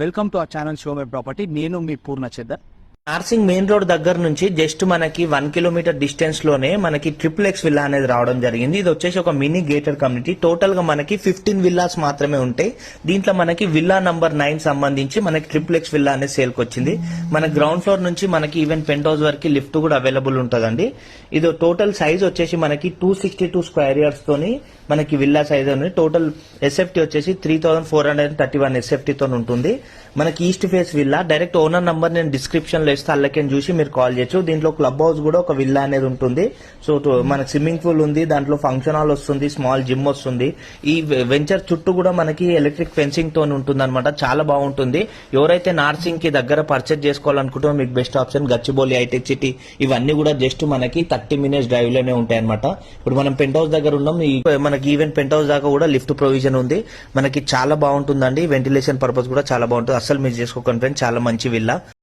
Welcome to our channel show my property. నేను మీ పూర్ణ చేద్దర్. Narsingi main road దగ్గర నుంచి జస్ట్ మనకి 1 కిలోమీటర్ డిస్టెన్స్ లోనే మనకి ట్రిపుల్ ఎక్స్ విల్లా అనేది రావడం జరిగింది. ఇది వచ్చేసి ఒక మినీ గేటెడ్ కమ్యూనిటీ. టోటల్ గా మనకి 15 విల్లాస్ మాత్రమే ఉంటాయి. దీంట్లో మనకి విల్లా నంబర్ 9 సంబంధించి మనకి ట్రిపుల్ ఎక్స్ విల్లా అనేది సేల్ కి వచ్చింది. మన గ్రౌండ్ ఫ్లోర్ నుంచి మనకి ఈవెన్ పెంట్ హౌస్ వరకు లిఫ్ట్ కూడా అవైలబుల్ ఉంటుందండి. ఇది టోటల్ సైజ్ వచ్చేసి మనకి 262 స్క్వేర్ యార్డ్స్ తోని మనకి విల్లా సైజ్ ఉంది. టోటల్ ఎస్ఎఫ్టీ వచ్చేసి 3431 ఎస్ఎఫ్టీ తో ఉంటుంది. మనకి east face villa. Direct owner number నేను డిస్క్రిప్షన్ లో ఇస్తే అల్లకేం చూసి మీరు కాల్ చేయొచ్చు. దీంట్లో క్లబ్ హౌస్ కూడా ఒక విల్లా అనేది ఉంటుంది. సో మనకి స్విమ్మింగ్ పూల్ ఉంది, దాంట్లో ఫంక్షన్ హాల్ వస్తుంది, స్మాల్ జిమ్ వస్తుంది. ఈ వెంచర్ చుట్టూ కూడా మనకి ఎలక్ట్రిక్ ఫెన్సింగ్ తో ఉంటుంది అనమాట. చాలా బాగుంటుంది. ఎవరైతే నార్సింగ్ కి దగ్గర పర్చేజ్ చేసుకోవాలనుకుంటున్నా మీకు బెస్ట్ ఆప్షన్ గచ్చిబౌలి, హైటెక్ సిటీ ఇవన్నీ కూడా జస్ట్ మనకి 30 మినిట్స్ డ్రైవ్ లోనే ఉంటాయి అనమాట. ఇప్పుడు మనం పెంట్ హౌస్ దగ్గర ఉన్నాం. మనకి ఈవెన్ పెంట్ హౌస్ దాకా కూడా లిఫ్ట్ ప్రొవిజన్ ఉంది. మనకి చాలా బాగుంటుందండి. వెంటిలేషన్ పర్పస్ కూడా చాలా బాగుంటుంది. అస్సలు మిస్ చేసుకోకండి ఫ్రెండ్స్, చాలా మంచి విల్లా.